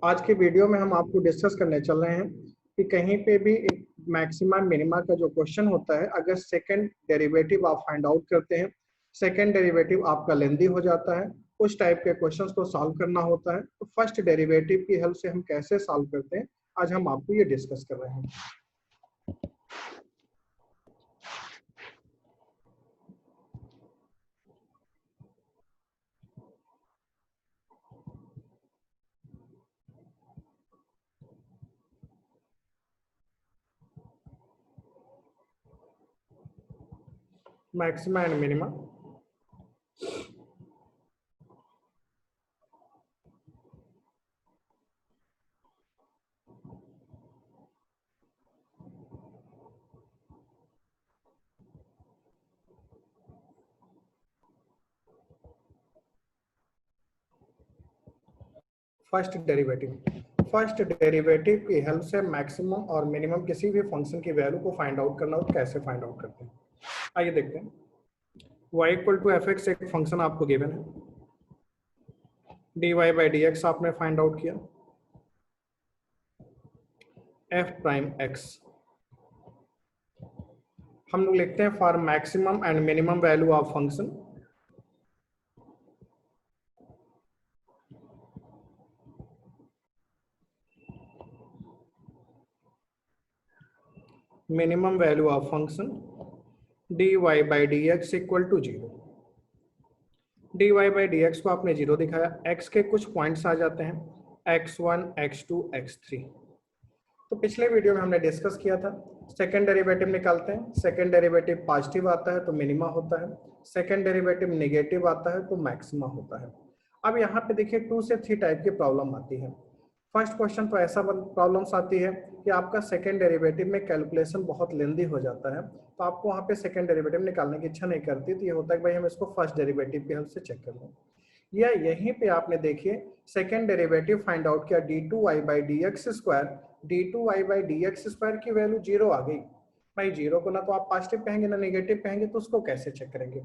आज के वीडियो में हम आपको डिस्कस करने चल रहे हैं कि कहीं पे भी एक मैक्सिमा मिनिमा का जो क्वेश्चन होता है, अगर सेकंड डेरिवेटिव आप फाइंड आउट करते हैं, सेकंड डेरिवेटिव आपका लेंदी हो जाता है, उस टाइप के क्वेश्चंस को सॉल्व करना होता है। तो फर्स्ट डेरिवेटिव की हेल्प से हम कैसे सॉल्व करते हैं, आज हम आपको ये डिस्कस कर रहे हैं। Maxima and minima. First derivative की हेल्प से मैक्सिमम और मिनिमम किसी भी फंक्शन की वैल्यू को फाइंड आउट करना हो, कैसे फाइंड आउट करते हैं आइए देखते हैं। y equal to f x एक फंक्शन आपको गिवन है, dy बाई डी एक्स आपने फाइंड आउट किया, f प्राइम x हम लोग लिखते हैं for maximum and minimum value of function minimum value of function dy by d x equal to 0। dy by d x को आपने 0 दिखाया, x के कुछ पॉइंट्स आ जाते हैं x1 x2 x3। तो पिछले वीडियो में हमने डिस्कस किया था सेकेंड डेरिवेटिव निकालते हैं, सेकेंड डेरिवेटिव पॉजिटिव आता है तो मिनिमा होता है, सेकेंड डेरिवेटिव नेगेटिव आता है तो मैक्सिमा होता है। अब यहाँ पे देखिए 2 से 3 टाइप की प्रॉब्लम आती है। फर्स्ट क्वेश्चन तो ऐसा प्रॉब्लम्स आती है कि आपका सेकेंड डेरिवेटिव में कैलकुलेशन बहुत लेंदी हो जाता है, तो आपको वहाँ पे सेकेंड डेरिवेटिव निकालने की इच्छा नहीं करती, तो ये होता है कि भाई हम इसको फर्स्ट डेरिवेटिव की हेल्प से चेक कर लें। या यहीं पे आपने देखिए सेकेंड डेरिवेटिव फाइंड आउट किया d2y by d x square, d2y by d x square की वैल्यू 0 आ गई। भाई 0 को ना तो आप पॉजिटिव कहेंगे ना नेगेटिव कहेंगे, तो उसको कैसे चेक करेंगे।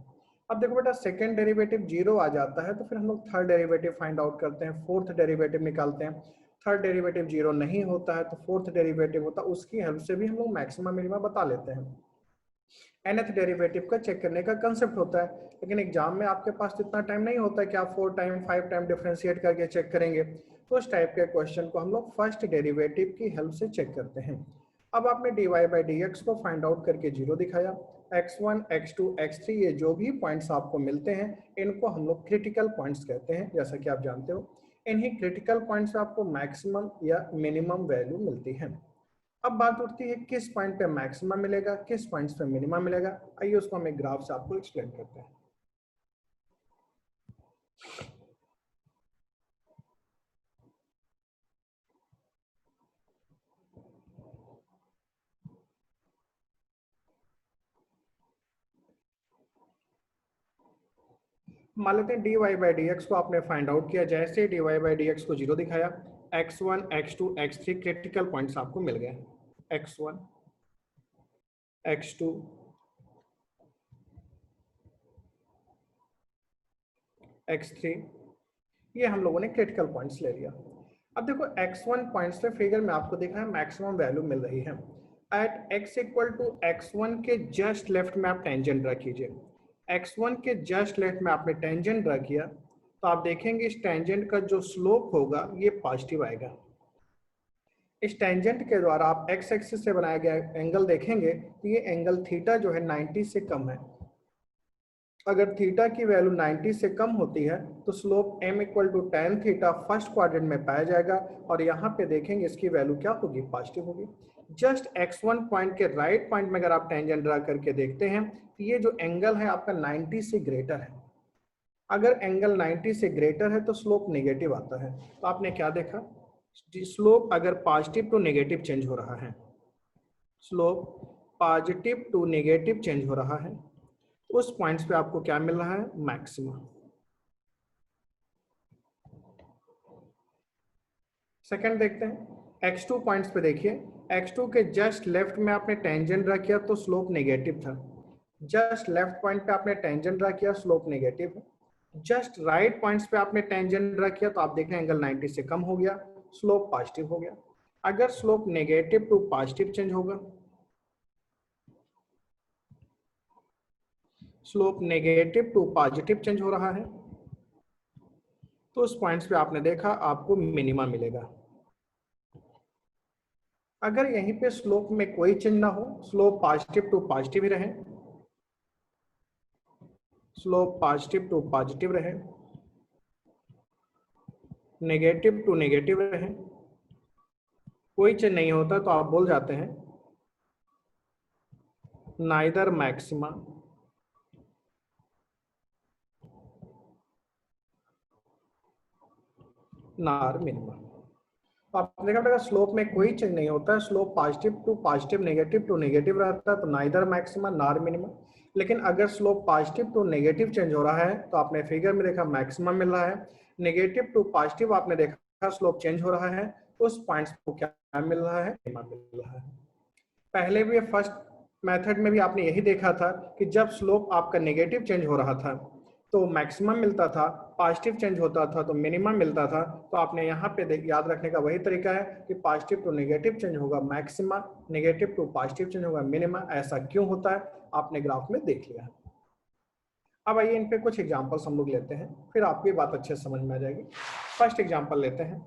अब देखो बेटा सेकेंड डेरिवेटिव 0 आ जाता है तो फिर हम लोग थर्ड डेरिवेटिव फाइंड आउट करते हैं, फोर्थ डेरिवेटिव निकालते हैं। थर्ड डेरिवेटिव 0 नहीं होता है तो फोर्थ डेरिवेटिव होता है, उसकी हेल्प से भी हम लोग मैक्सिमा मिनिमा बता लेते हैं। nth डेरिवेटिव का चेक करने का कंसेप्ट होता है, लेकिन एग्जाम में आपके पास इतना टाइम नहीं होता है कि आप 4 टाइम 5 टाइम डिफरेंशिएट करके चेक करेंगे, तो उस टाइप के क्वेश्चन को हम लोग फर्स्ट डेरिवेटिव की हेल्प से चेक करते हैं। अब आपने dy बाई डी एक्स को फाइंड आउट करके 0 दिखाया, x1 x2 x3 ये जो भी पॉइंट्स आपको मिलते हैं इनको हम लोग क्रिटिकल पॉइंट्स कहते हैं, जैसा कि आप जानते हो। इन्हीं क्रिटिकल पॉइंट्स से आपको मैक्सिमम या मिनिमम वैल्यू मिलती है। अब बात उठती है किस पॉइंट पे मैक्सिमा मिलेगा, किस पॉइंट पे मिनिमा मिलेगा। आइए उसको हम एक ग्राफ से आपको एक्सप्लेन करते हैं। मान लेते हैं dy बाई डी एक्स को आपने फाइंड आउट किया, जैसे dy बाई डी एक्स को 0 दिखाया, x1 x2 x3 critical points आपको मिल गए, x1 x2 x3 ये हम लोगों ने क्रिटिकल पॉइंट्स ले लिया। अब देखो x1 पॉइंट्स पे फिगर में आपको दिख रहा है मैक्सिमम वैल्यू मिल रही है। Eight x equal to x1 के जस्ट लेफ्ट में आप टेंजेंट ड्रा कीजिए, x1 के जस्ट लेफ्ट में आपने टेंजेंट ड्रा किया तो आप देखेंगे इस टेंजेंट का जो स्लोप होगा ये पॉजिटिव आएगा। इस टेंजेंट के द्वारा आप x एक्सिस से बनाया गया एंगल देखेंगे तो ये एंगल थीटा जो है 90 से कम है। अगर थीटा की वैल्यू 90 से कम होती है तो slope m equal to tan theta first quadrant में पाया जाएगा, और यहाँ पे देखेंगे इसकी वैल्यू क्या होगी, पॉजिटिव होगी। जस्ट x1 पॉइंट के राइट पॉइंट में अगर आप टेंजेंट ड्रा करके देखते हैं तो ये जो एंगल है आपका 90 से ग्रेटर है। अगर एंगल 90 से ग्रेटर है तो स्लोप नेगेटिव आता है। तो आपने क्या देखा, स्लोप अगर पॉजिटिव टू नेगेटिव चेंज हो रहा है, slope positive to negative change हो रहा है, उस पॉइंट्स पे आपको क्या मिल रहा है, मैक्सिमा। सेकंड देखते हैं x2 पॉइंट्स पे देखिए, x2 के जस्ट लेफ्ट में आपने टेंजेंट ड्रा किया तो स्लोप नेगेटिव था, जस्ट लेफ्ट पॉइंट पे आपने टेंजेंट ड्रा किया स्लोप नेगेटिव है। जस्ट राइट पॉइंट्स पे आपने टेंजेंट ड्रा किया तो आप देख रहे हैं एंगल 90 से कम हो गया, स्लोप पॉजिटिव हो गया। अगर slope negative to positive change होगा, slope negative to positive change हो रहा है, तो उस पॉइंट्स पे आपने देखा आपको मिनिमा मिलेगा। अगर यहीं पे स्लोप में कोई चेंज ना हो, स्लोप पॉजिटिव टू पॉजिटिव ही रहे, स्लोप पॉजिटिव टू पॉजिटिव रहे, नेगेटिव टू नेगेटिव रहे, कोई चेंज नहीं होता, तो आप बोल जाते हैं नाइदर मैक्सिमा नार मिनिमा। तो आपने देखा बेटा स्लोप में कोई चेंज नहीं होता है, slope positive to positive negative to negative रहता है, तो नाइदर मैक्सिमा नार मिनिमा। लेकिन अगर slope positive to negative change हो रहा है, तो आपने फिगर में देखा मैक्सिमम मिल रहा है, नेगेटिव टू पॉजिटिव आपने देखा स्लोप चेंज हो रहा है, उस पॉइंट्स को क्या मिल रहा है, मिनिमा मिल रहा है। पहले भी फर्स्ट मेथड में भी आपने यही देखा था कि जब स्लोप आपका नेगेटिव चेंज हो रहा था तो मैक्सिमम मिलता था, पॉजिटिव चेंज होता था तो मिनिमम मिलता था। तो आपने यहाँ पे याद रखने का वही तरीका है कि पॉजिटिव टू नेगेटिव चेंज होगा maxima, negative to positive change होगा मिनिमा। ऐसा क्यों होता है आपने ग्राफ में देख लिया। अब आइए इन पे कुछ एग्जांपल्स हम लोग लेते हैं, फिर आपकी बात अच्छे से समझ में आ जाएगी। फर्स्ट एग्जांपल लेते हैं।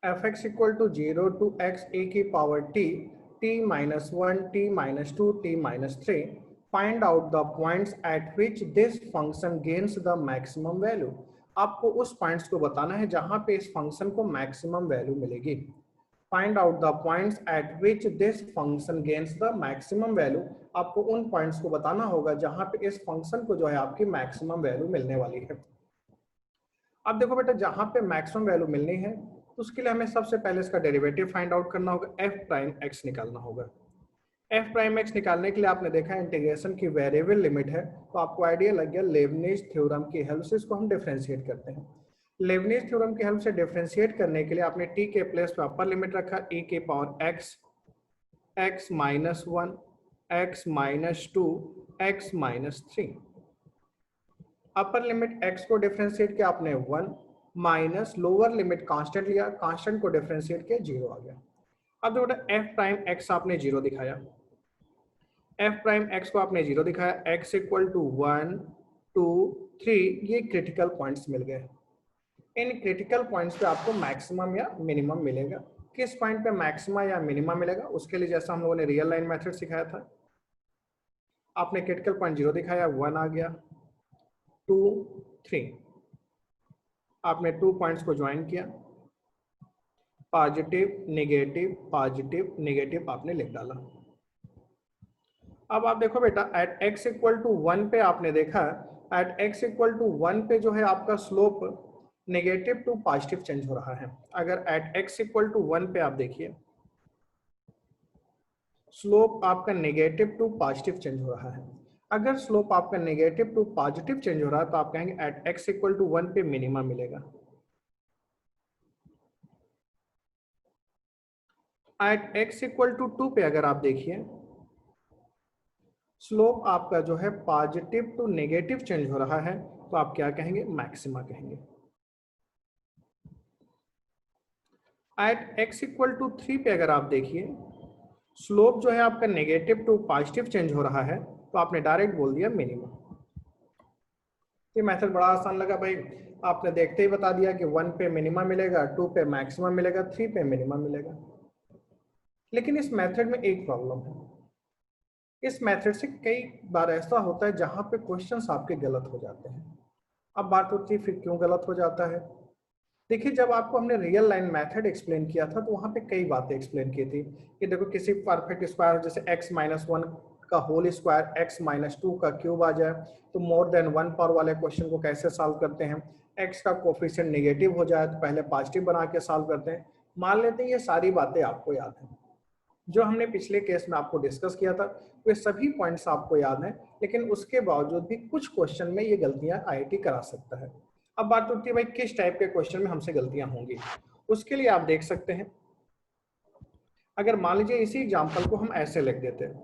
fx equal to 0 to x e की power t, t minus 1, t minus 2, t minus 3. Find out the points at which this function gains the maximum value. आपको उस पॉइंट्स को बताना है जहां पे इस फंक्शन को मैक्सिमम वैल्यू मिलेगी। Find out the points at which this function gains the maximum value. आपको उन पॉइंट्स को बताना होगा जहां पे इस फंक्शन को जो है आपकी मैक्सिमम वैल्यू मिलने वाली है। अब देखो बेटा जहां पे मैक्सिमम वैल्यू मिलनी है तो उसके लिए हमें सबसे पहले इसका डेरिवेटिव फाइंड आउट करना होगा, एफ प्राइम एक्स निकालना होगा। एफ प्राइम एक्स निकालने के लिए आपने देखा इंटीग्रेशन की वेरिएबल लिमिट है, तो आपको आइडिया लग गया लेबनीज थ्योरम की हेल्प से इसको हम डिफरेंशिएट करते हैं। लेबनीज थ्योरम की हेल्प से डिफरेंशिएट करने के लिए आपने टी के प्लेस पे अपर लिमिट रखा e के power x, x minus 1, x minus 2, x minus 3। Upper limit x को डिफरेंशिएट किया आपने 1 माइनस लोअर लिमिट कांस्टेंट लिया, कांस्टेंट को डिफरेंशिएट किया 0 आ गया। अब देखो f प्राइम x आपने 0 दिखाया, f प्राइम x को आपने 0 दिखाया, x इक्वल टू 1 2 3, ये क्रिटिकल पॉइंट्स मिल गए। इन क्रिटिकल पॉइंट्स पे आपको मैक्सिमम या मिनिमम मिलेगा। किस पॉइंट पे मैक्सिमम या मिनिमम मिलेगा उसके लिए जैसा हम लोगों ने रियल लाइन मेथड सिखाया था, आपने क्रिटिकल पॉइंट 0 दिखाया, 1 आ गया, 2 3, आपने 2 पॉइंट्स को ज्वाइन किया, पॉजिटिव नेगेटिव आपने लिख डाला। अब आप देखो बेटा एट x इक्वल टू 1 पे आपने देखा एट x इक्वल टू 1 पे जो है आपका slope negative to positive change हो रहा है। अगर एट x इक्वल टू 1 पे आप देखिए स्लोप आपका नेगेटिव टू पॉजिटिव चेंज हो रहा है। अगर स्लोप आपका नेगेटिव टू पॉजिटिव चेंज हो रहा है तो आप कहेंगे एट x इक्वल टू 1 पे मिनिमा मिलेगा। एट x इक्वल टू 2 पे अगर आप देखिए स्लोप आपका जो है पॉजिटिव टू नेगेटिव चेंज हो रहा है तो आप क्या कहेंगे, मैक्सिमा कहेंगे। एट x इक्वल टू 3 पे अगर आप देखिए स्लोप जो है आपका नेगेटिव टू पॉजिटिव चेंज हो रहा है तो आपने डायरेक्ट बोल दिया मिनिमम। ये मेथड बड़ा आसान लगा भाई, आपने देखते ही बता दिया कि 1 पे मिनिमम मिलेगा, 2 पे मैक्सिमम मिलेगा, 3 पे मिनिमम मिलेगा। लेकिन इस मेथड में एक प्रॉब्लम है, इस मेथड से कई बार ऐसा होता है जहां पे क्वेश्चंस आपके गलत हो जाते हैं। अब बात होती है फिर क्यों गलत हो जाता है। देखिए जब आपको हमने रियल लाइन मेथड एक्सप्लेन किया था तो वहां पे कई बातें एक्सप्लेन की थी कि देखो किसी परफेक्ट स्क्वायर जैसे x माइनस 1 का होल स्क्वायर x माइनस 2 का क्यूब आ जाए तो मोर देन 1 पावर वाले क्वेश्चन को कैसे सॉल्व करते हैं, x का कोफिशिएंट नेगेटिव हो जाए तो पहले पॉजिटिव बना के सॉल्व करते हैं। मान लेते हैं ये सारी बातें आपको याद हैं, जो हमने पिछले केस में आपको डिस्कस किया था वे सभी पॉइंट्स आपको याद हैं, लेकिन उसके बावजूद भी कुछ क्वेश्चन में ये गलतियां आईआईटी करा सकता है। अब बात उठती है भाई किस टाइप के क्वेश्चन में हमसे गलतियां होंगी। उसके लिए आप देख सकते हैं, अगर मान लीजिए इसी एग्जाम्पल को हम ऐसे लिख देते हैं,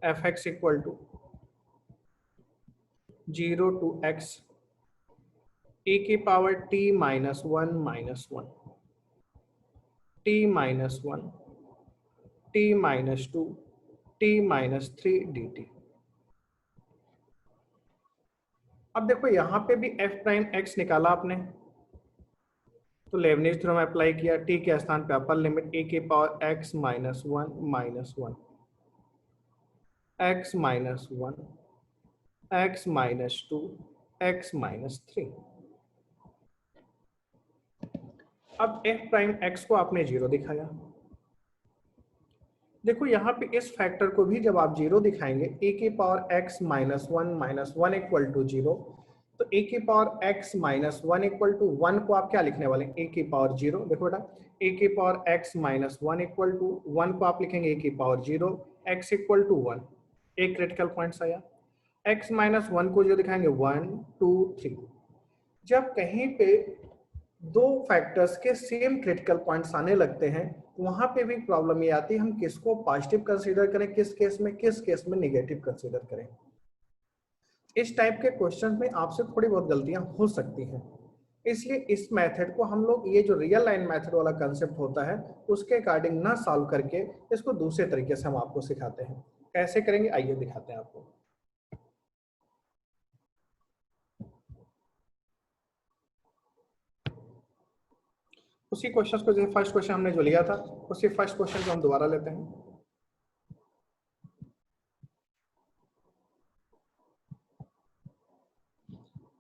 f x equal to 0 to x e की power t minus 1 minus 1 t minus 1 t minus 2 t minus 3 dt। अब देखो यहाँ पे भी f प्राइम x निकाला आपने, तो लेबनिज थ्योरम अप्लाई किया, t के स्थान पे अपर लिमिट e की power x minus 1 minus 1 x minus 1 x minus 2 x minus 3। अब f प्राइम x को आपने 0 दिखाया। देखो यहाँ पे इस फैक्टर को भी जब आप 0 दिखाएंगे, e की power x minus 1 minus 1 equal to 0, तो e की power x minus 1 equal to 1 को आप क्या लिखने वाले हैं, e की पावर 0। देखो बेटा, e की power x minus 1 equal to 1 को आप लिखेंगे e की पावर 0, x इक्वल टू 1। एक क्रिटिकल पॉइंट आया, x माइनस 1 को जो दिखाएंगे 1 2 3। जब कहीं पे दो फैक्टर्स के सेम क्रिटिकल पॉइंट्स आने लगते हैं, वहां पे भी प्रॉब्लम ये आती है हम किसको पॉजिटिव कंसीडर करें, किस केस में नेगेटिव कंसीडर करें। इस टाइप के क्वेश्चंस में आपसे थोड़ी बहुत गलतियां हो सकती हैं, इसलिए इस मेथड को हम लोग, ये जो रियल लाइन मेथड वाला कंसेप्ट होता है उसके अकॉर्डिंग ना सॉल्व करके इसको दूसरे तरीके से हम आपको सिखाते हैं। कैसे करेंगे आइए दिखाते हैं आपको। उसी क्वेश्चन को, जैसे फर्स्ट क्वेश्चन हमने जो लिया था उसी फर्स्ट क्वेश्चन को हम दोबारा लेते हैं।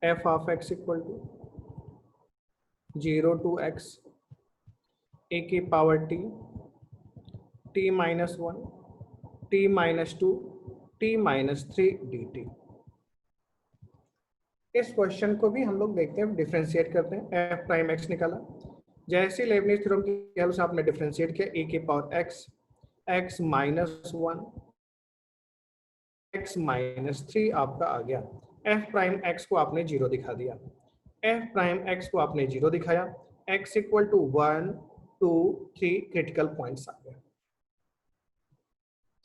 f of x equal to 0 to x e की power t minus 1 t minus 2 t minus 3 dt। इस क्वेश्चन को भी हम लोग देखते हैं, डिफरेंशिएट करते हैं। f प्राइम x निकाला, जैसे लेबनिज थ्योरम की हेल्प से आपने डिफरेंशिएट किया, e की power x minus 1 x minus 3 आपका आ गया। f प्राइम x को आपने 0 दिखा दिया, f प्राइम x को आपने 0 दिखाया, x equal to 1 2 3 critical points आ गए।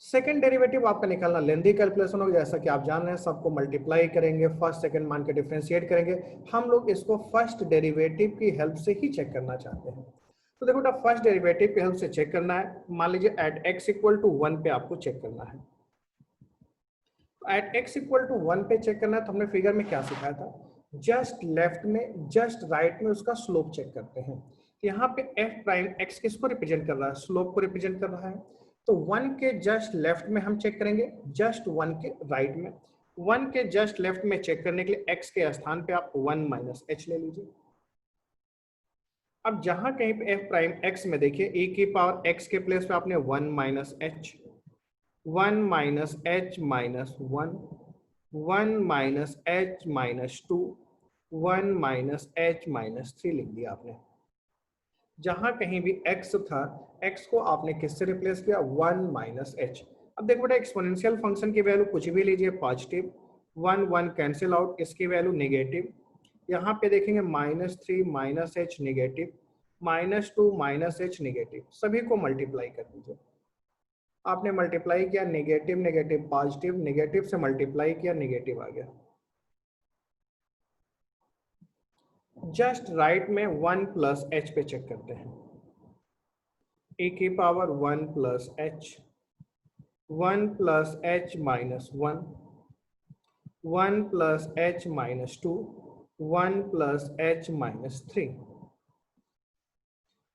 सेकंड डेरिवेटिव आपका निकालना लेंथी कैलकुलेशन होगा, जैसा कि आप जान रहे हैं, सबको मल्टीप्लाई करेंगे, फर्स्ट सेकंड मान के डिफरेंशिएट करेंगे। हम लोग इसको फर्स्ट डेरिवेटिव की हेल्प से ही चेक करना चाहते हैं। तो देखो बेटा, फर्स्ट डेरिवेटिव की हेल्प से चेक करना है, मान लीजिए एट x इक्वल टू 1 पे आपको चेक करना है। एट x इक्वल टू 1 पे चेक करना है, तो हमने फिगर में क्या सिखाया था, जस्ट लेफ्ट में जस्ट राइट में उसका स्लोप चेक करते हैं। यहाँ पे f प्राइम x किसको रिप्रेजेंट कर रहा है, स्लोप को रिप्रेजेंट कर रहा है। तो 1 के जस्ट लेफ्ट में हम चेक करेंगे, जस्ट 1 के राइट में। 1 के जस्ट लेफ्ट में चेक करने के लिए x के स्थान पे आप 1 माइनस h ले लीजिए। अब जहां कहीं पे f प्राइम x में देखिए, e की पावर x के प्लेस पे आपने 1 minus h, 1 minus h minus 1, 1 minus h minus 2, 1 minus h minus 3 लिख दिया आपने। जहां कहीं भी x था, x को आपने किससे रिप्लेस किया, 1 माइनस h। अब देखो बेटा, एक्सपोनेंशियल फंक्शन की वैल्यू कुछ भी लीजिए, पॉजिटिव, 1 1 कैंसिल आउट, इसकी वैल्यू नेगेटिव। यहाँ पे देखेंगे minus 3 minus h negative, minus 2 minus h negative, सभी को मल्टीप्लाई कर दीजिए। आपने मल्टीप्लाई किया, नेगेटिव नेगेटिव पॉजिटिव, नेगेटिव से मल्टीप्लाई किया, नेगेटिव आ गया। जस्ट राइट में 1 प्लस h पे चेक करते हैं, e की power 1 plus h, 1 plus h minus 1, 1 plus h minus 2, 1 plus h minus 3।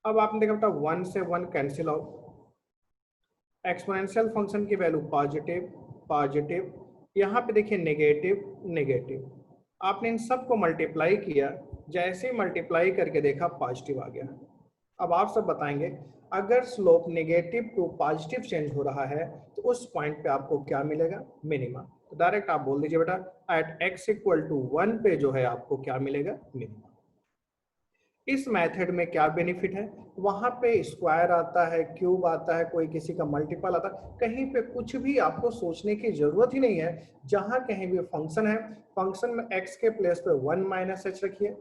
अब आपने देखा बेटा, 1 से 1 कैंसिल आउट, एक्सपोनेंशियल फंक्शन की वैल्यू पॉजिटिव पॉजिटिव, यहाँ पे देखिए नेगेटिव नेगेटिव। आपने इन सबको मल्टीप्लाई किया, जैसे ही मल्टीप्लाई करके देखा पॉजिटिव आ गया। अब आप सब बताएंगे, अगर slope negative to positive change हो रहा है तो उस पॉइंट पे आपको क्या मिलेगा, मिनिमा। तो डायरेक्ट आप बोल दीजिए बेटा, एट x इक्वल टू 1 पे जो है आपको क्या मिलेगा, मिनिमा। इस मेथड में क्या बेनिफिट है, वहां पे स्क्वायर आता है, क्यूब आता है, कोई किसी का मल्टीपल आता है, कहीं पे कुछ भी आपको सोचने की जरूरत ही नहीं है। जहां कहीं भी फंक्शन है, फंक्शन में एक्स के प्लेस पे 1 माइनस एच रखिए,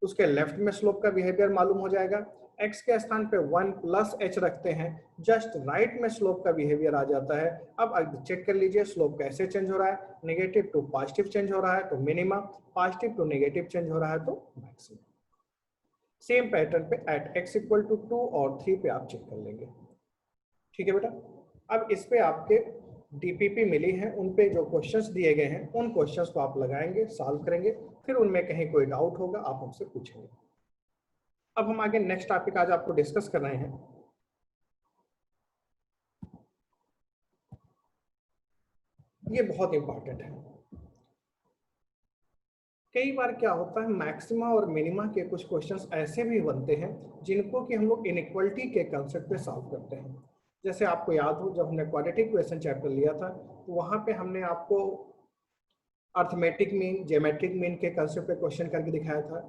उसके लेफ्ट में स्लोप का बिहेवियर मालूम हो जाएगा। एक्स के स्थान पे 1 प्लस एच रखते हैं, जस्ट राइट में स्लोप का बिहेवियर आ जाता है। अब चेक कर लीजिए स्लोप कैसे चेंज हो रहा है, नेगेटिव टू पॉजिटिव चेंज हो रहा है तो minimum, positive to negative change हो रहा है तो मैक्सिमम। सेम पैटर्न पे एट एक्स इक्वल टू 2 और 3 पे आप चेक कर लेंगे। ठीक है बेटा, अब इस पे आपके डीपीपी मिली है, उन पे जो क्वेश्चंस दिए गए हैं उन क्वेश्चंस को आप लगाएंगे, सॉल्व करेंगे, फिर उनमें कहीं कोई डाउट होगा आप हमसे पूछेंगे। अब हम आगे नेक्स्ट टॉपिक आज आपको डिस्कस कर रहे हैं, ये बहुत इंपॉर्टेंट है। कई बार क्या होता है, मैक्सिमा और मिनिमा के कुछ क्वेश्चंस ऐसे भी बनते हैं जिनको कि हम लोग इनइक्वालिटी के कंसेप्ट पे सॉल्व करते हैं। जैसे आपको याद हो, जब हमने क्वाड्रेटिक इक्वेशन चैप्टर लिया था तो वहां पे हमने आपको अर्थमेटिक मीन, ज्योमेट्रिक मीन के कंसेप्ट पे क्वेश्चन करके दिखाया था,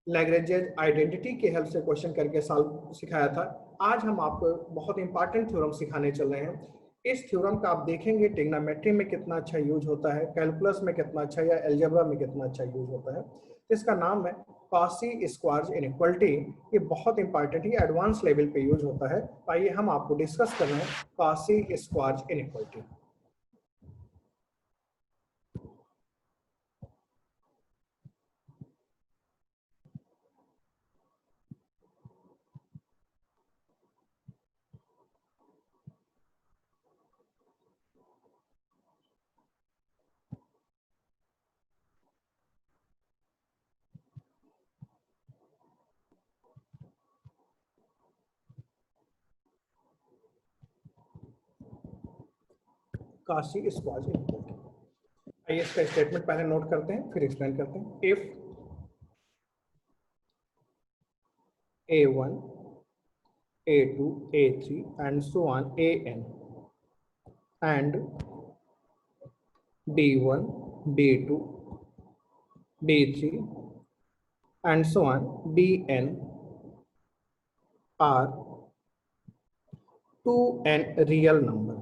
लैग्रेंजेस आइडेंटिटी के हेल्प से क्वेश्चन करके सॉल्व सिखाया था। आज हम आपको बहुत इंपॉर्टेंट थ्योरम सिखाने चल रहे हैं। इस थ्योरम का आप देखेंगे ट्रिग्नोमेट्री में कितना अच्छा यूज होता है, कैलकुलस में कितना अच्छा, या अलजेब्रा में कितना अच्छा यूज होता है। तो इसका नाम है कॉची स्क्वायर इनइक्वालिटी। ये बहुत इंपॉर्टेंट है, एडवांस लेवल पे यूज होता है। आइए हम आपको डिस्कस कर रहे हैं Cauchy square inequality. Cauchy square inequality, आइए इसका स्टेटमेंट पहले नोट करते हैं फिर एक्सप्लेन करते हैं। If a1 a2 a3 and so on an and b1 b2 b3 and so on bn are 2n real number।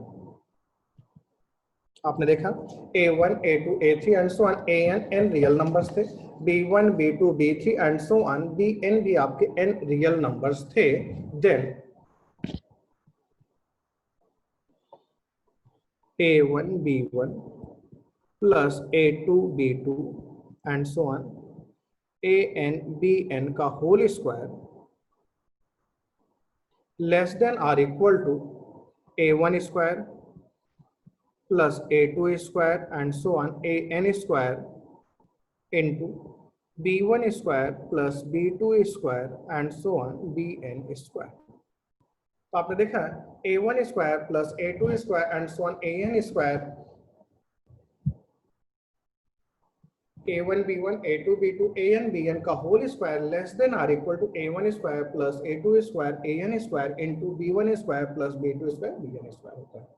आपने देखा a1 a2 a3 and so on an real numbers थे, b1 b2 b3 and so on bn भी आपके n real numbers थे। Then a1 b1 plus a2 b2 and so on an bn का whole square less than or equal to a1 square plus a2 square and so on an square into b1 square plus b2 square and so on bn square. तो आपने देखा a1 square plus a2 square and so on an square, a1 b1 a2 b2 an bn का whole square less than or equal to a1 square plus a2 square an square into b1 square plus b2 square bn square होता है।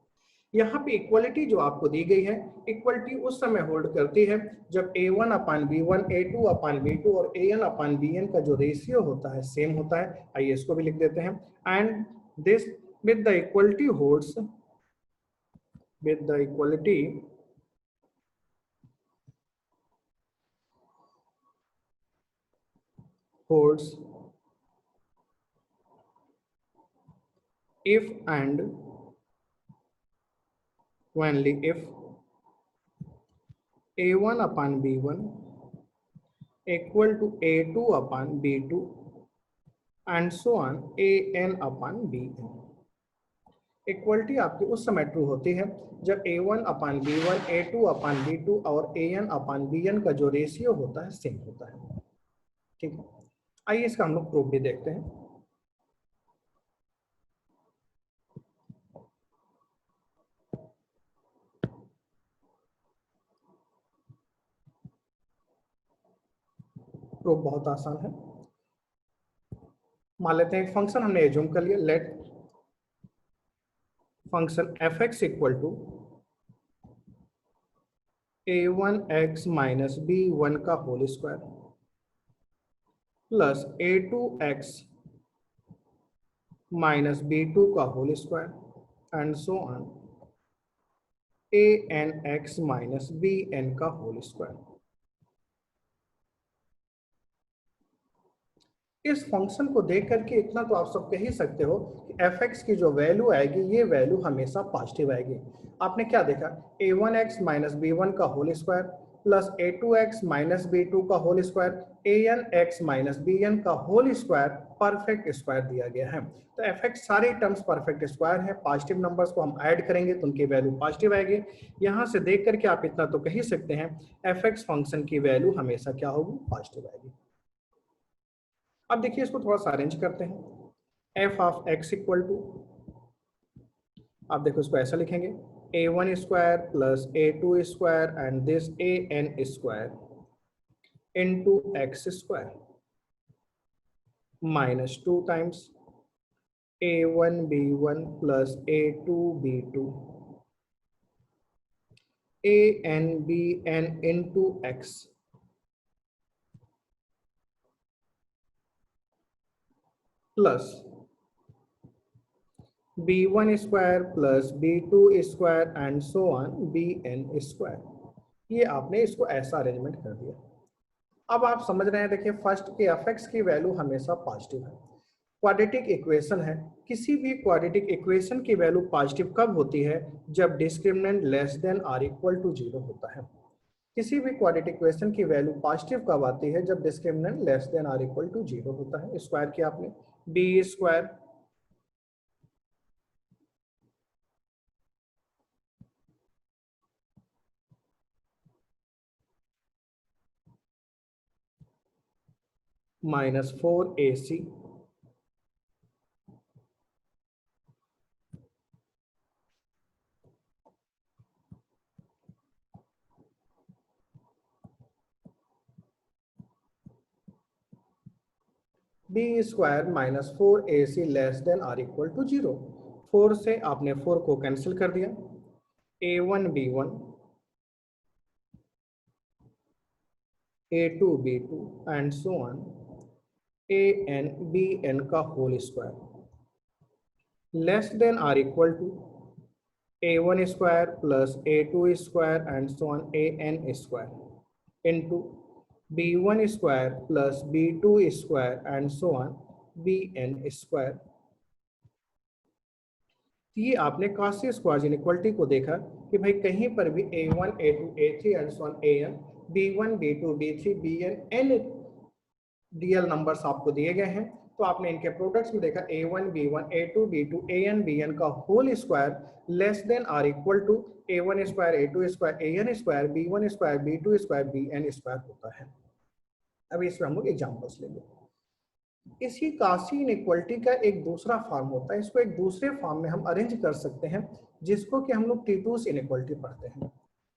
यहाँ पे equality जो आपको दी गई है, equality उस समय होल्ड करती है जब a1 अपान b1 a2 अपान b2 और an अपान bn का जो रेशियो होता है सेम होता है। आइए इसको भी लिख देते हैं, and this with the equality holds, with the equality holds if and only if a1 upon b1 equal to a2 upon b2 and so on an upon bn। Equality आपकी उस समय ट्रू होती है जब a1 अपान b1 a2 अपान b2 और an upon bn का जो ratio होता है सेम होता है। ठीक है, आइए इसका हम लोग प्रूफ भी देखते हैं। प्रूफ बहुत आसान है। मान लेते हैं फंक्शन हमने एज्यूम कर लिया, let function fx equal to a1x minus b1 का whole square plus a2x minus b2 का whole square and so on anx minus bn का होल स्क्वायर। इस फंक्शन को देख करके इतना तो आप सब कह ही सकते हो कि f(x) की जो वैल्यू आएगी ये वैल्यू हमेशा पॉजिटिव आएगी। आपने क्या देखा, a1x माइनस b1 का whole square plus a2x minus b2 का whole square anx minus bn का होल स्क्वायर परफेक्ट स्क्वायर दिया गया है। तो f(x) सारे टर्म्स परफेक्ट स्क्वायर है। पॉजिटिव नंबर्स को हम ऐड करेंगे तो उनकी वैल्यू पॉजिटिव आएगी। यहाँ से देख करके आप इतना तो कह ही सकते हैं f(x) फंक्शन की वैल्यू हमेशा क्या होगी, पॉजिटिव आएगी। अब देखिए इसको थोड़ा सा अरेंज करते हैं। f of x equal to, आप देखो इसको ऐसा लिखेंगे a1 square plus a2 square and this an square into x square minus 2 times a1 b1 plus a2 b2 an bn into x plus b1 square plus b2 square and so on bn square. ये आपने इसको ऐसा arrangement कर दिया। अब आप समझ रहे हैं, देखिए फर्स्ट के f(x) की वैल्यू हमेशा पॉजिटिव है। क्वाड्रेटिक इक्वेशन है, किसी भी क्वाड्रेटिक इक्वेशन की वैल्यू पॉजिटिव कब होती है, जब discriminant less than or equal to 0 होता है। किसी भी क्वाड्रेटिक इक्वेशन की वैल्यू पॉजिटिव कब आती है, जब discriminant less than or equal to 0 होता है। स्क्वायर किया आपने, b square minus 4ac b square minus 4ac less than or equal to 0। 4 से आपने 4 को कैंसिल कर दिया, a1 b1 a2 b2 and so on an bn का whole square less than or equal to a1 square plus a2 square and so on an square into b1 square plus b2 square and so on bn square. ये आपने Cauchy square inequality को देखा कि भाई कहीं पर भी a1 a2 a3 and so on an b1 b2 b3 bn n real numbers आपको दिए गए हैं, तो आपने इनके प्रोडक्ट्स में देखा a1 b1 a2 b2 an bn का whole square less than or equal to a1 square a2 square an square b1 square b2 square bn square होता है। अब इसमें हम लोग एग्जांपल्स लेंगे। इसी काशी इनइक्वालिटी का एक दूसरा फॉर्म होता है, इसको एक दूसरे फॉर्म में हम अरेंज कर सकते हैं, जिसको कि हम लोग टीटूस इनइक्वालिटी पढ़ते हैं।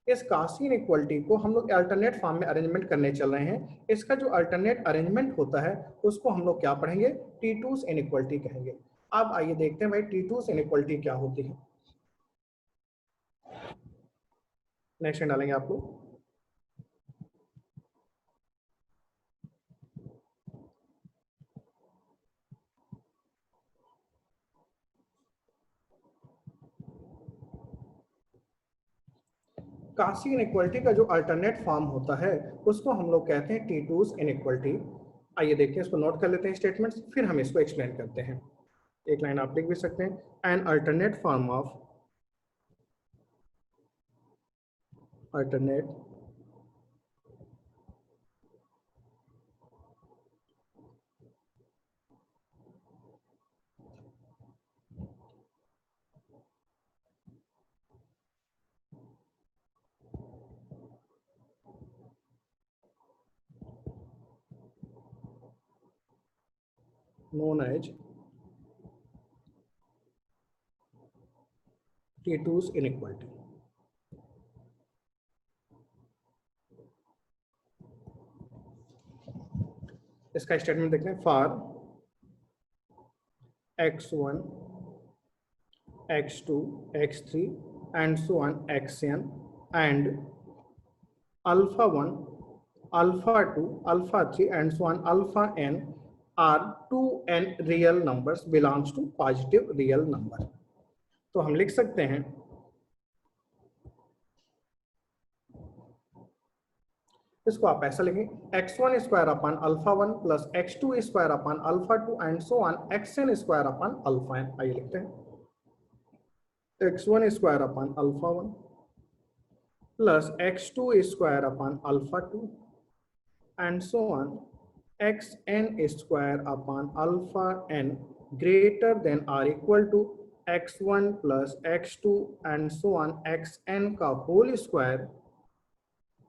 इस काशी इनइक्वालिटी को हम लोग अल्टरनेट फॉर्म में अरेंजमेंट करने चल रहे हैं। इसका जो अल्टरनेट अरेंजमेंट होता है उसको हम लोग क्या पढ़ेंगे, टीटूस इनइक्वालिटी कहेंगे। अब आइए देखते हैं भाई टीटूस इनइक्वालिटी क्या होती है। नेक्स्ट डालेंगे आप लोग, काशी इनइक्वालिटी का जो अल्टरनेट फॉर्म होता है उसको हम लोग कहते हैं टीटूस इनइक्वालिटी। आइए देखते हैं, इसको नोट कर लेते हैं स्टेटमेंट्स, फिर हम इसको एक्सप्लेन करते हैं। एक लाइन आप लिख भी सकते हैं, an alternate form of alternate known as T2's inequality। इसका स्टेटमेंट देखते हैं, for x1 x2 x3 and so on xn and alpha 1 alpha 2, alpha 3, and so on, alpha n are 2n real numbers belongs to positive real number. तो हम लिख सकते हैं इसको आप ऐसा लिखें x1 square upon alpha 1 plus x2 square upon alpha 2 and so on xn square upon alpha n। आइए लिखते हैं x1 square upon alpha 1 plus x2 square upon alpha 2 and so on xn square upon alpha n greater than or equal to x1 plus x2 and so on xn का whole square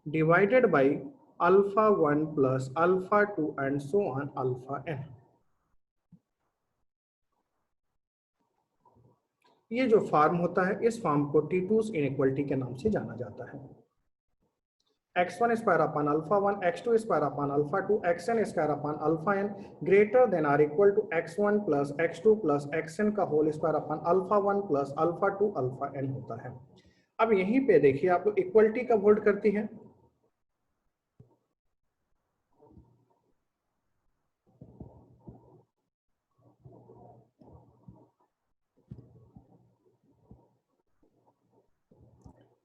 divided by alpha 1 plus alpha 2 and so on alpha n। ये जो form होता है इस form को T2's inequality के नाम से जाना जाता है। x1 square upon alpha 1, x2 square upon alpha 2, xn square upon alpha n greater than or equal to x1 plus x2 plus xn का whole square upon alpha 1 plus alpha 2 alpha n होता है। अब यहीं पे देखिए आप लोग equality कब होल्ड करती है,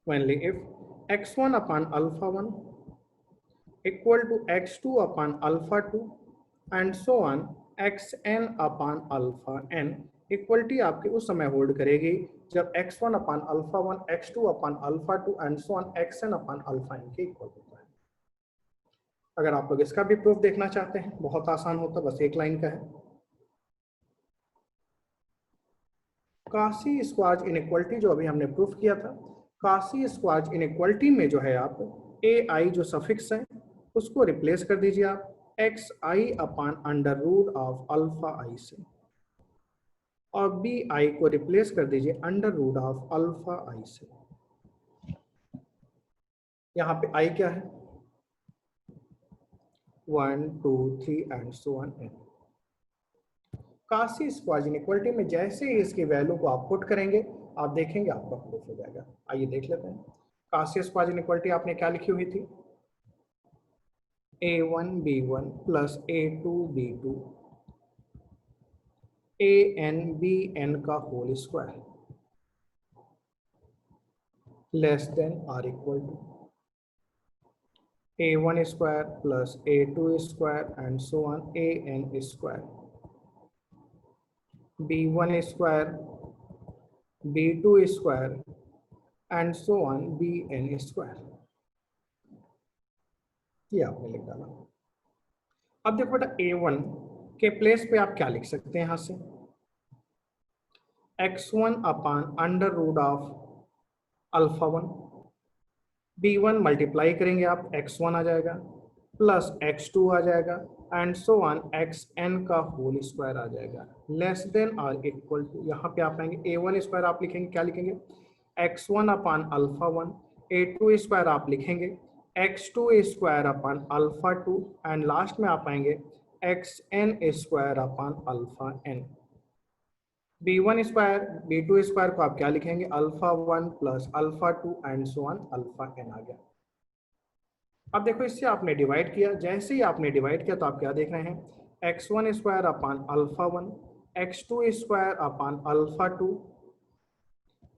only if x1 upon alpha 1 equal to x2 upon alpha 2 and so on xn upon alpha n। Equality आपके उस समय होल्ड करेगी जब x1 upon alpha 1, x2 upon alpha 2 and so on xn upon alpha n के equal होता है। अगर आप लोग इसका भी प्रूफ देखना चाहते हैं बहुत आसान होता है, बस एक लाइन का है। काशी स्क्वाज इनइक्वलिटी जो अभी हमने प्रूफ किया था, काशी स्क्वाज इनइक्वलिटी में जो है आप ए आई जो सफिक्स है उसको रिप्लेस कर दीजिए आप x i upon under root of alpha i से, और बी आई को रिप्लेस कर दीजिए under root of alpha i से। यहाँ पे आई क्या है 1 2 3 and so on n। Cauchy Schwarz inequality में जैसे ही इसकी वैल्यू को आप पुट करेंगे आप देखेंगे आपका प्रूफ हो जाएगा। आइए देख लेते हैं। काशी स्क्वाज इनइक्वलिटी आपने क्या लिखी हुई थी, a1 b1 plus a2 b2 an bn का whole square less than or equal to a1 square plus a2 square and so on an square b1 square b2 square and so on bn square. ये आपने लिख डाला। अब देखो बेटा a1 के place पे आप क्या लिख सकते हैं, यहां से x1 upon under root of alpha 1, b1 multiply करेंगे आप x1 आ जाएगा प्लस x2 आ जाएगा एंड सो ऑन xn का होल स्क्वायर आ जाएगा less than or equal to, यहाँ पे आप आएंगे a1 स्क्वायर आप लिखेंगे क्या लिखेंगे x1 upon alpha 1, a2 square आप लिखेंगे x2 square upon alpha 2 and last में आप आएंगे xn square upon alpha n। b1 square b2 square को आप क्या लिखेंगे alpha 1 plus alpha 2 and so on alpha n आ गया। अब देखो इससे आपने डिवाइड किया, जैसे ही आपने डिवाइड किया तो आप क्या देख रहे हैं x1 square upon alpha 1, x2 square upon alpha 2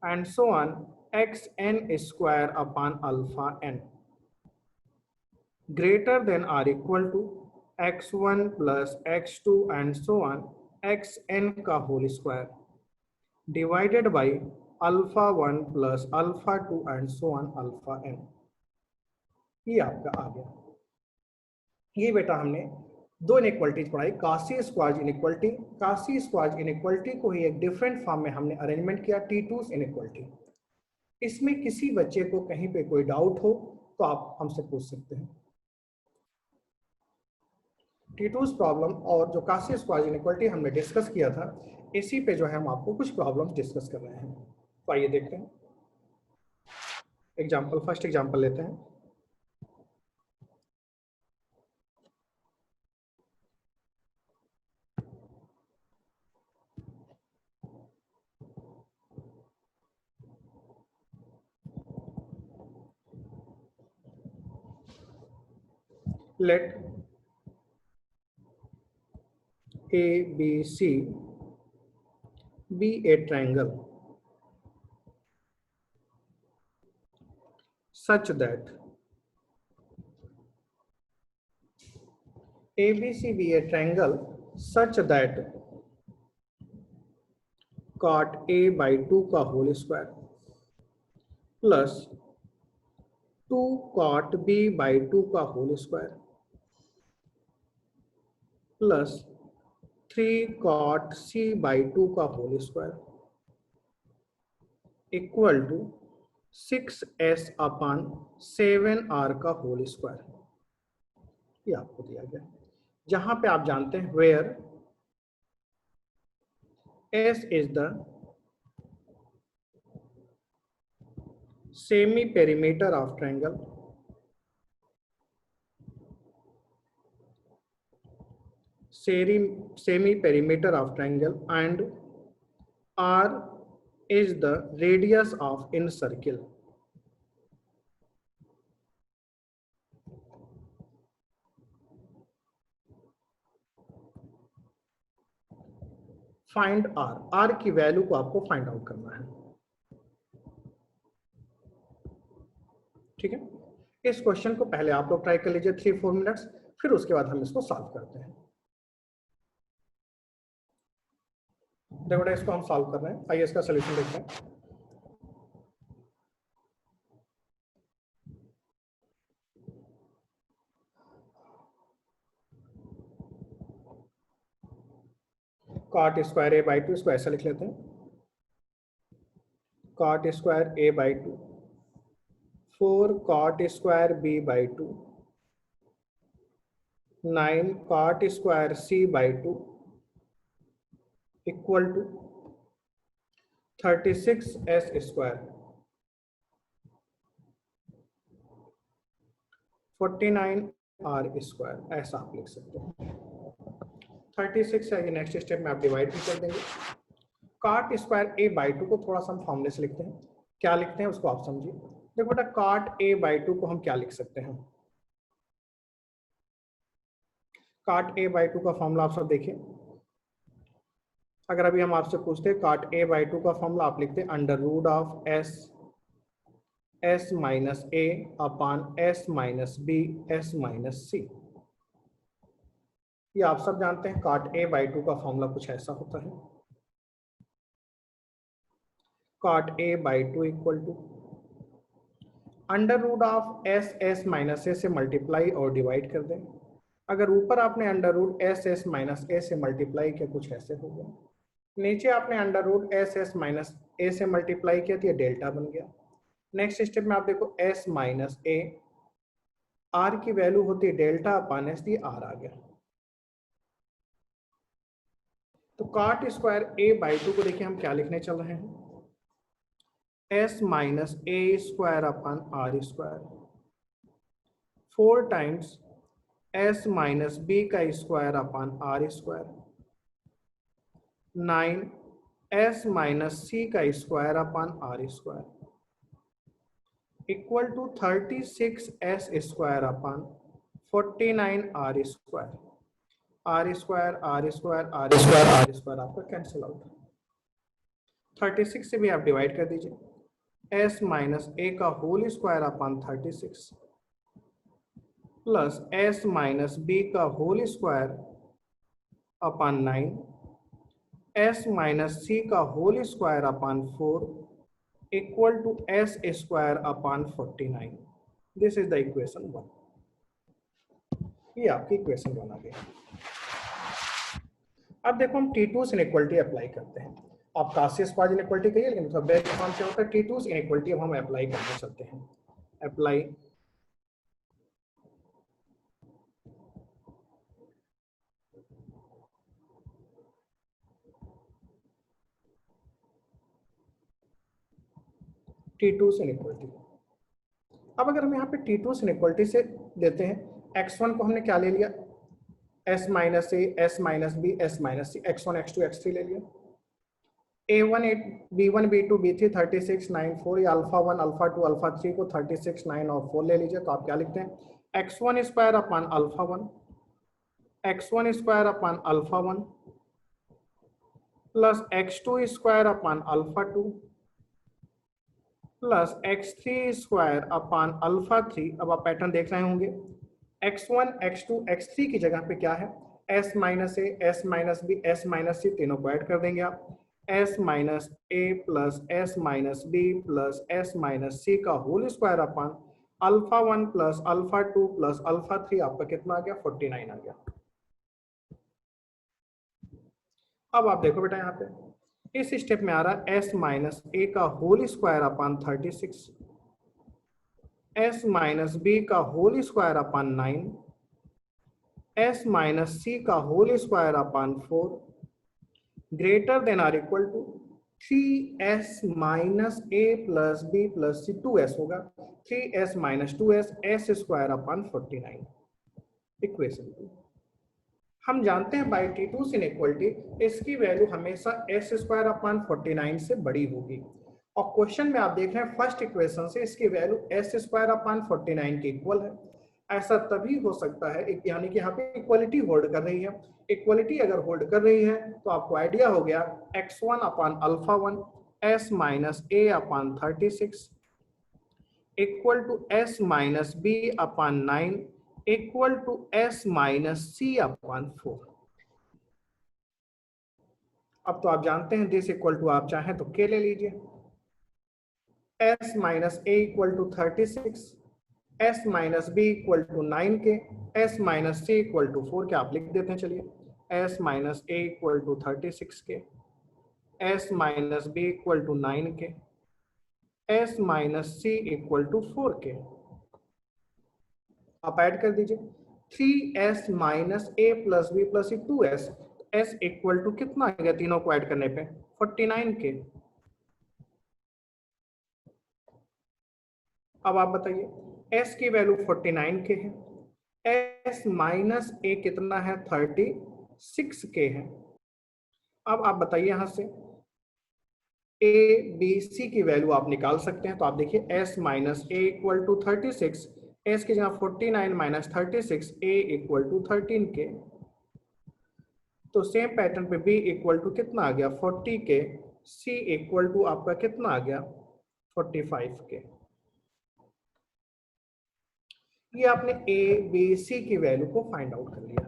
and so on xn square upon alpha n greater than or equal to x1 plus x2 and so on xn का whole square divided by alpha 1 plus alpha 2 and so on alpha n। ये आपका आ गया। ये बेटा हमने दो inequalities पढ़ाई, Kashi Schwarz inequality, Kashi Schwarz inequality को ही एक डिफरेंट फॉर्म में हमने अरेंजमेंट किया T2's इनइक्वलिटी। इसमें किसी बच्चे को कहीं पे कोई डाउट हो तो आप हमसे पूछ सकते हैं। T2's प्रॉब्लम और जो काशी स्क्वाज इनइक्वलिटी हमने डिस्कस किया था इसी पे जो है हम आपको कुछ प्रॉब्लम डिस्कस कर रहे हैं। तो आइए देखते हैं एग्जाम्पल, फर्स्ट एग्जाम्पल लेते हैं। let ABC be a triangle such that ABC be a triangle such that cot A by 2 का whole square plus 2 cot B by 2 का whole square plus 3 cot C by 2 का whole square equal to 6s upon 7r का whole square. ये आपको दिया गया, जहां पे आप जानते हैं where S is the semi perimeter of triangle, semi perimeter of triangle, and R is the radius of in circle. Find R, R की वैल्यू को आपको फाइंड आउट करना है। ठीक है, इस क्वेश्चन को पहले आप लोग ट्राई कर लीजिए 3-4 मिनट्स, फिर उसके बाद हम इसको सॉल्व करते हैं। देखो बेटा, इसको हम सॉल्व कर रहे हैं, आइए इसका सोल्यूशन देखते हैं। cot स्क्वायर a बाई 2, इसको ऐसा लिख लेते हैं, cot square a by 2, 4 cot square b by 2, 9 cot square c by 2 equal to 36s square, 49r square, ऐसा आप लिख सकते हैं। 36 है, ये नेक्स्ट स्टेप में आप डिवाइड भी कर देंगे। cot स्क्वायर a बाई 2 को थोड़ा सा हम फॉर्मूले से लिखते हैं, क्या लिखते हैं उसको आप समझिए। देखो बेटा, cot a बाई 2 को हम क्या लिख सकते हैं, cot a बाई 2 का फॉर्मूला आप सब देखिए। अगर अभी हम आपसे पूछते हैं cot a बाई 2 का फॉर्मूला, आप लिखते हैं under root of s minus a upon s minus b s minus c। ये आप सब जानते हैं, cot a बाई 2 का फॉर्मूला कुछ ऐसा होता है, cot a by 2 equal to under root of s minus a से मल्टीप्लाई और डिवाइड कर दें। अगर ऊपर आपने under root s minus a से मल्टीप्लाई किया, कुछ ऐसे हो गया, नीचे आपने under root s minus a से मल्टीप्लाई किया तो ये डेल्टा बन गया। नेक्स्ट स्टेप में आप देखो s माइनस a, r की वैल्यू होती है डेल्टा अपान s, ये r आ गया। तो cot स्क्वायर a बाई 2 को देखिए हम क्या लिखने चल रहे हैं, s minus a square upon r square 4 times s minus b का square upon r square 9 s minus c का square upon r square equal to 36s square upon 49r square. r square r square r square r square आपका cancel out. 36 से भी आप divide कर दीजिए, s minus a का whole square upon 36 plus s minus b का whole square upon 9, s minus c का whole square upon 4 equal to s square upon 49। This is the equation 1। ये आपकी इक्वेशन 1 आ गई। अब देखो हम T2's इनइक्वालिटी अप्लाई करते हैं। आप कासियस-स्क्वायर इनइक्वालिटी कहिए, लेकिन उसका बेस्ट फॉर्म क्या होता है, T2's इनइक्वालिटी अब हम अप्लाई करने चलते हैं। Apply T2's inequality. अब अगर हम यहाँ पे T2's इनइक्वालिटी से देते हैं, x1 को हमने क्या ले लिया, s minus a, s minus b, s minus c, x1 x2 x3 ले लिया। a1 b1 b2 b3 36 9 4, या अल्फा 1 अल्फा 2 अल्फा 3 को 36 9 और 4 ले लीजिए, तो आप क्या लिखते हैं, x1 square upon alpha 1, x1 square upon alpha 1 plus x2 square upon alpha 2 plus x3 square upon alpha 3। अब आप पैटर्न देख रहे होंगे, x1 x2 x3 की जगह पे क्या है, s minus a, s minus b, s minus c, तीनों को ऐड कर देंगे आप। s minus a plus s minus b plus s minus c का whole square upon alpha 1 plus alpha 2 plus alpha 3, आपका कितना आ गया, 49 आ गया। अब आप देखो बेटा, यहाँ पे इस स्टेप में आ रहा है s माइनस ए का whole square upon 36, s minus b का whole square upon 9, s minus c का whole square upon 4 greater than or equal to 3s minus a plus b plus c, 2s होगा, 3s minus 2s s square upon 49। Equation 2 हम जानते हैं by T2 inequality, इसकी value हमेशा s square upon 49 से बड़ी होगी। और क्वेश्चन में आप देख रहे हैं फर्स्ट इक्वेशन से इसकी वैल्यू s स्क्वायर अपान 49 के इक्वल है। ऐसा तभी हो सकता है, यानी कि यहाँ पे इक्वलिटी होल्ड कर रही है। इक्वलिटी अगर होल्ड कर रही है तो आपको आइडिया हो गया x1 upon alpha 1 s minus a upon 36 equal to s minus b upon 9 equal to s minus c upon 4। अब तो आप जानते हैं दिस इक्वल टू, आप चाहें तो k ले लीजिए, s minus a equal to 36, s minus b equal to 9k, s minus c equal to 4 के आप लिख देते हैं। चलिए s minus a equal to 36k, s minus b equal to 9k, s minus c equal to 4k। आप add कर दीजिए 3s minus a plus b plus c 2s, s equal to कितना आ गया तीनों को ऐड करने पे 49k। अब आप बताइए s की वैल्यू 49k है, s माइनस ए कितना है 36k है। अब आप बताइए यहां से a b c की वैल्यू आप निकाल सकते हैं। तो आप देखिए s minus a equal to 36, s की जगह 49 minus 36, a equal to 13k। तो सेम पैटर्न पे b इक्वल टू कितना आ गया 40k, c इक्वल टू आपका कितना आ गया 45k। ये आपने a b c की वैल्यू को फाइंड आउट कर लिया।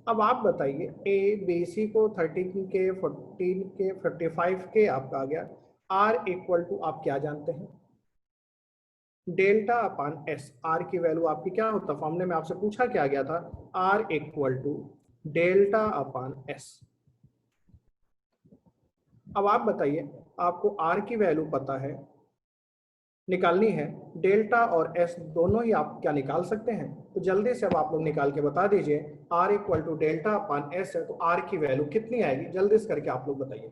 अब आप बताइए a b c को 13k 14k 45k आपका आ गया। r इक्वल टू आप क्या जानते हैं, डेल्टा अपान एस। आर की वैल्यू आपकी क्या होता, फॉर्मूले में आपसे पूछा क्या गया था, r equal to delta upon s. अब आप बताइए आपको आर की वैल्यू पता है, निकालनी है, डेल्टा और एस दोनों ही आप क्या निकाल सकते हैं। तो जल्दी से अब आप लोग निकाल के बता दीजिए, r equal to delta upon s है तो आर की वैल्यू कितनी आएगी, जल्दी से करके आप लोग बताइए।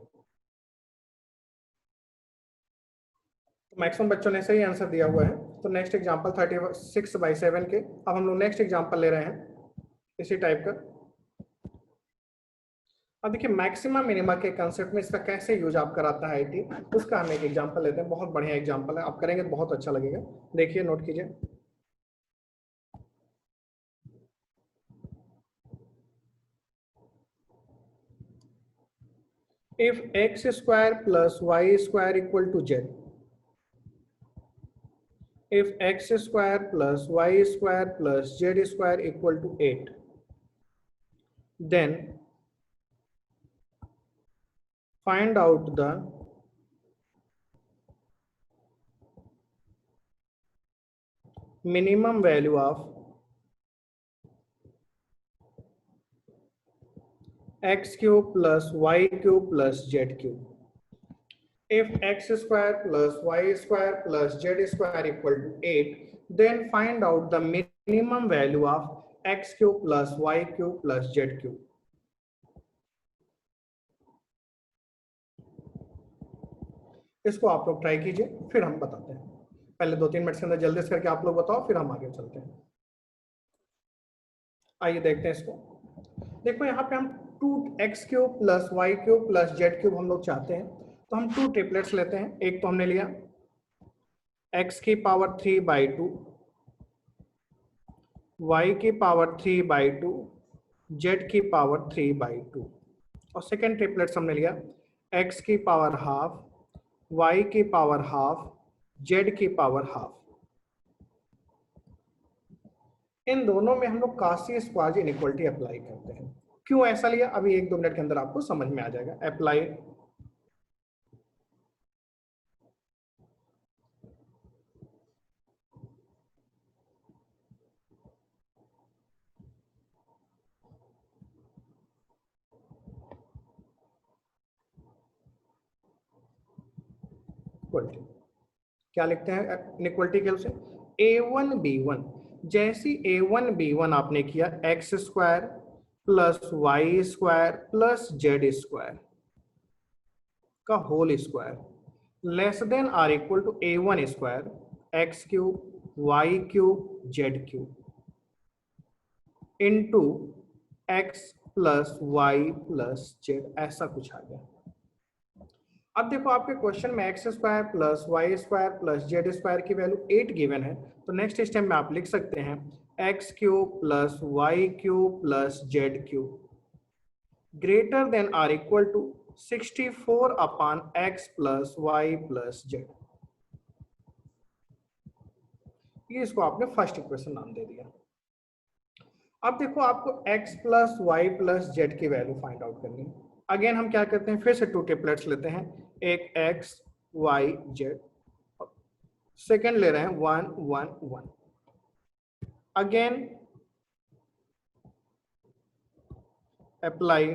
मैक्सिमम बच्चों ने सही आंसर दिया हुआ है। तो नेक्स्ट एग्जांपल 36/7 के, अब हम लोग नेक्स्ट एग्जांपल ले रहे हैं इसी टाइप का। अब देखिए मैक्सिमम मिनिमा के कंसेप्ट में इसका कैसे यूज आप कराता है आईटी, उसका हम एक एग्जांपल लेते हैं। बहुत बढ़िया एग्जांपल है, आप करेंगे तो बहुत अच्छा लगेगा। देखिए नोट कीजिए, if x square plus y square equal to z, if x square plus y square plus z square equal to 8, then find out the minimum value of x cube plus y cube plus z cube. If x square plus y square plus z square equal to 8, then find out the minimum value of x cube plus y cube plus z cube. इसको आप लोग try कीजिए, फिर हम बताते हैं। पहले 2-3 minute के अंदर जल्दी से करके आप लोग बताओ, फिर हम आगे चलते हैं। आइए देखते हैं इसको। देखो यहाँ पे हम 2x cube plus y cube plus z cube हम लोग चाहते हैं, तो हम 2 ट्रिपलेट्स लेते हैं। एक तो हमने लिया x की पावर 3/2 y की पावर 3/2, z की पावर 3/2, और सेकेंड ट्रिपलेट्स हमने लिया x की पावर हाफ, y की पावर हाफ, z की पावर हाफ। इन दोनों में हम लोग काशी स्क्वायर इनइक्वालिटी अप्लाई करते हैं। क्यों ऐसा लिया, अभी 1-2 मिनट के अंदर आपको समझ में आ जाएगा। अप्लाई इक्वलिटी, क्या लिखते हैं इनइक्वालिटी के से a1b1, जैसी a1b1 आपने किया x square plus y square plus z square का whole square less than or equal to a1 square x cube y cube z cube into x plus y plus z, ऐसा कुछ आ गया। अब देखो आपके क्वेश्चन में x square plus y square plus z square की वैल्यू 8 गिवन है, तो नेक्स्ट स्टेप में आप लिख सकते हैं x cube plus y cube plus z cube greater than or equal to 64 upon x plus y plus z. ये इसको आपने फर्स्ट इक्वेशन नाम दे दिया। अब देखो आपको x plus y plus z की वैल्यू फाइंड आउट करनी है। अगेन हम क्या करते हैं, फिर से 2 ट्रिपलेट्स लेते हैं, एक x y z, सेकेंड ले रहे हैं 1 1 1। Again apply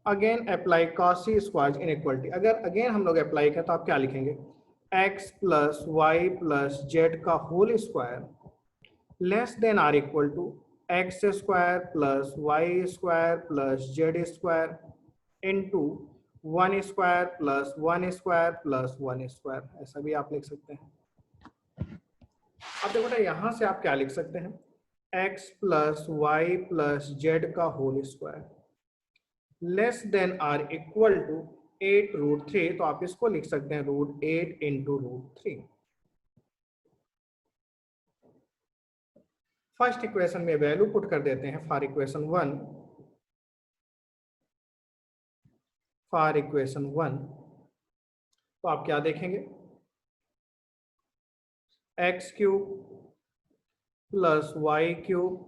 again apply Cauchy Schwarz inequality. अगर अगेन हम लोग अप्लाई करें तो आप क्या लिखेंगे, x plus y plus z का whole square less than or equal to x square plus y square plus z square into 1 square plus 1 square plus 1 square, ऐसा भी आप लिख सकते हैं। अब देखो बेटा यहां से आप क्या लिख सकते हैं, x plus y plus z का whole square less than or equal to 8√3, तो आप इसको लिख सकते हैं √8 इंटू √3। फर्स्ट इक्वेशन में वैल्यू पुट कर देते हैं फॉर इक्वेशन 1, फॉर इक्वेशन 1 तो आप क्या देखेंगे, x cube plus y cube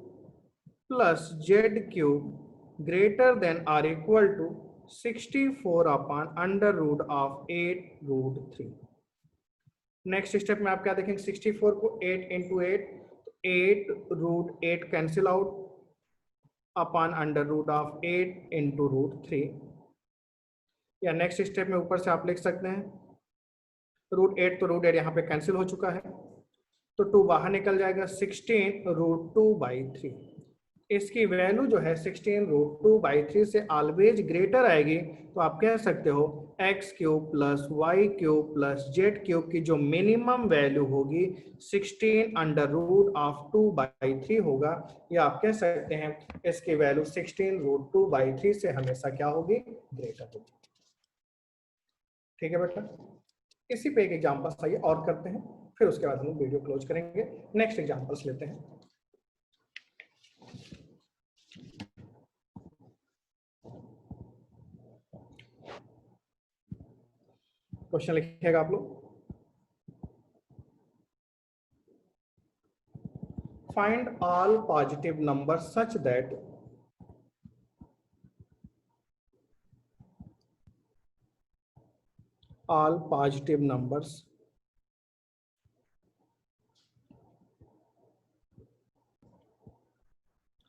plus z cube greater than or equal to 64 upon under root of 8√3। Next step में आप क्या देखेंगे, 64 को 8 into 8, 8√8 cancel out upon under root of 8 into √3। या नेक्स्ट स्टेप में ऊपर से आप लिख सकते हैं √8, तो √8 यहाँ पे कैंसिल हो चुका है, तो 2 बाहर निकल जाएगा, 16√2/3। इसकी वैल्यू जो है 16√2/3 से ऑलवेज ग्रेटर आएगी, तो आप कह सकते हो x cube plus y cube plus z cube की जो मिनिमम वैल्यू होगी 16√2/3 होगा, या आप कह सकते हैं इसकी वैल्यू 16√2/3 से हमेशा क्या होगी, ग्रेटर होगी। ठीक है बेटा, इसी पे एक एग्जाम्पल आइए और करते हैं, फिर उसके बाद हम वीडियो क्लोज करेंगे। नेक्स्ट एग्जाम्पल्स लेते हैं। क्वेश्चन लिखिएगा आप लोग, find all positive number such that all positive numbers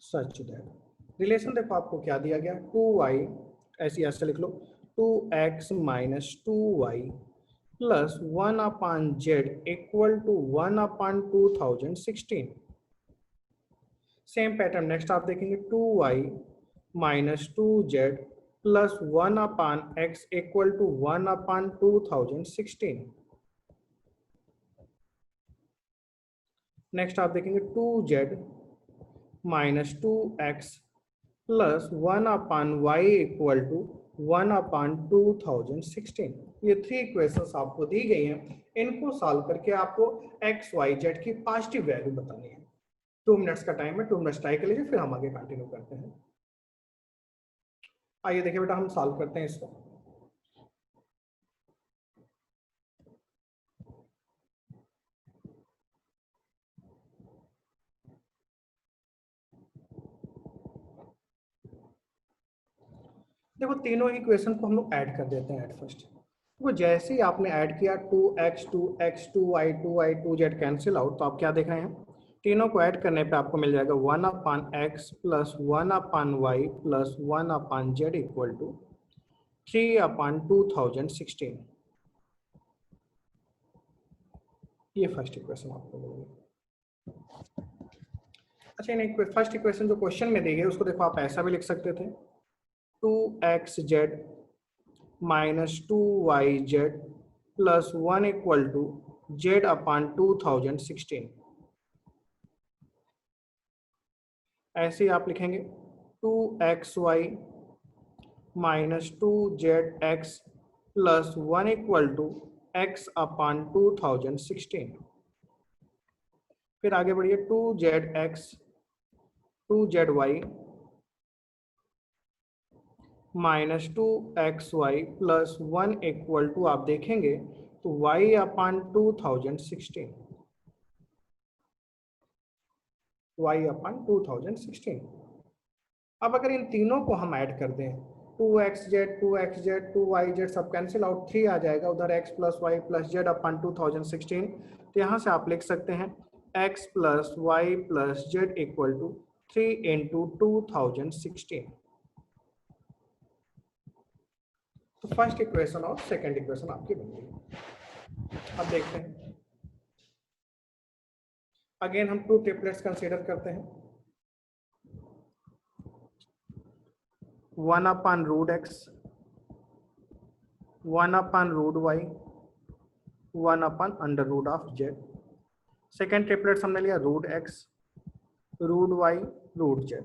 such that, relation देखो आपको क्या दिया गया, 2y, ऐसे लिख लो 2x minus 2y plus 1 upon z equal to 1 upon 2016। Same pattern next आप देखेंगे, 2y minus 2z plus 1 upon x equal to 1 upon 2016। Next आप देखेंगे 2z minus 2x plus 1/y equal to 1/2016। ये 3 इक्वेशंस आपको दी गई हैं, इनको सॉल्व करके आपको एक्स वाई जेड की पॉजिटिव वैल्यू बतानी है। 2 मिनट्स का टाइम है, 2 मिनट्स ट्राई कर लीजिए, फिर हम आगे कंटिन्यू करते हैं। आइए देखिए बेटा, हम सॉल्व करते हैं इसको। देखो तीनों इक्वेशन को हम लोग ऐड कर देते हैं एट फर्स्ट। वो जैसे ही आपने ऐड किया 2x 2x 2y 2y 2z cancel out, तो आप क्या देख रहे हैं, तीनों को ऐड करने पे आपको मिल जाएगा 1/x plus 1/y plus 1/z equal to 3/2016। ये फर्स्ट इक्वेशन आपको मिलेगी। अच्छा, इन फर्स्ट इक्वेशन जो क्वेश्चन में दी गई उसको देखो, आप ऐसा भी लिख सकते थे 2xz minus 2yz plus 1 equal to z/2016। ऐसे ही आप लिखेंगे 2xy minus 2zx plus 1 equal to x/2016। फिर आगे बढ़िए 2zx 2zy minus 2xy plus 1 equal to, आप देखेंगे तो y/2016, y/2016। अब अगर इन तीनों को हम ऐड कर दें, 2xz 2xz 2yz सब कैंसिल आउट, 3 आ जाएगा उधर, x plus y plus z/2016। तो यहाँ से आप लिख सकते हैं x plus y plus z equal to 3 into 2016। तो फर्स्ट इक्वेशन और सेकेंड इक्वेशन आपकी बन गई। अब देखते हैं, अगेन हम 2 ट्रिपलेट्स कंसीडर करते हैं। 1/√x 1/√y 1/√z। Second triplets हमने लिया √x √y √z।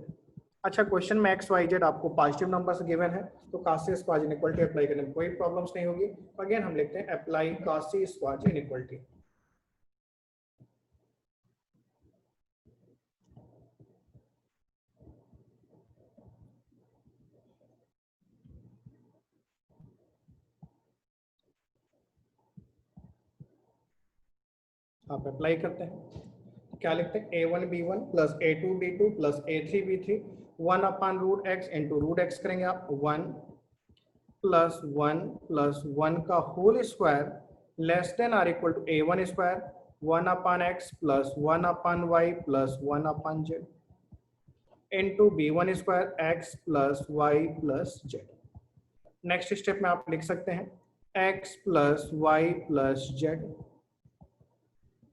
अच्छा, क्वेश्चन में एक्स वाई जेड आपको पॉजिटिव नंबर्स गिवन है, तो काशी स्क्वायर इनइक्वालिटी अप्लाई करने में कोई प्रॉब्लम्स नहीं होगी। अगेन हम लिखते हैं अप्लाई काशी स्क्वायर इनइक्वालिटी। आप अप्लाई करते हैं, क्या लिखते हैं a1b1 plus a2b2 plus a3b3 1/√x into √x करेंगे आप 1 प्लस 1 प्लस 1 का whole square less than or equal to a1 square 1/x plus 1/y plus 1/z into b1 square x plus y plus z। Next step में आप लिख सकते हैं x plus y plus z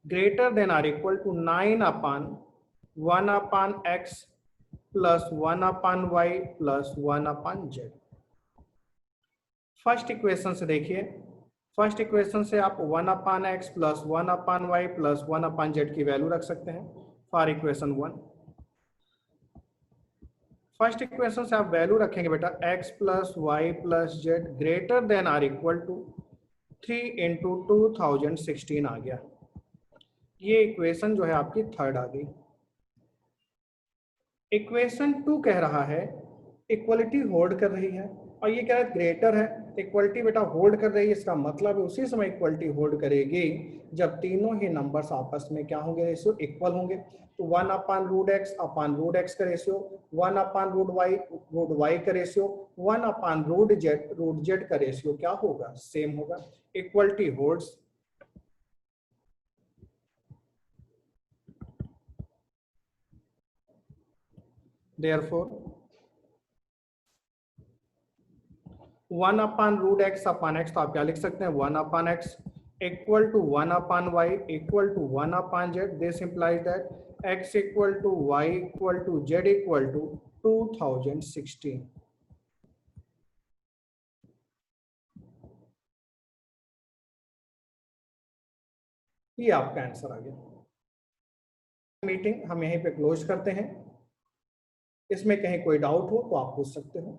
greater than or equal to 9/1/x plus 1/y plus 1/z। First equation से देखिए, first equation से आप 1/x plus 1/y plus 1/z की वैल्यू रख सकते हैं फॉर इक्वेशन 1। फर्स्ट इक्वेशन से आप वैल्यू रखेंगे बेटा x plus y plus z greater than or equal to 3 into 2016 आ गया। ये इक्वेशन जो है आपकी थर्ड आ गई। इक्वेशन 2 कह रहा है इक्वलिटी होल्ड कर रही है, और ये कह रहा है ग्रेटर है। इक्वलिटी बेटा होल्ड कर रही है, इसका मतलब है उसी समय इक्वलिटी होल्ड करेगी जब तीनों ही नंबर्स आपस में क्या होंगे, रेशियो इक्वल होंगे। तो 1/√x का रेशियो 1/√y का रेशियो 1/√z का रेशियो क्या होगा, सेम होगा। Equality holds. Therefore 1/√x/x, तो आप क्या लिख सकते हैं 1/x equal to 1/y equal to 1/z। This implies that x equal to y equal to z equal to 2016। ये आपका आंसर आ गया। मीटिंग हम यहीं पे क्लोज करते हैं। इसमें कहीं कोई डाउट हो तो आप पूछ सकते हो।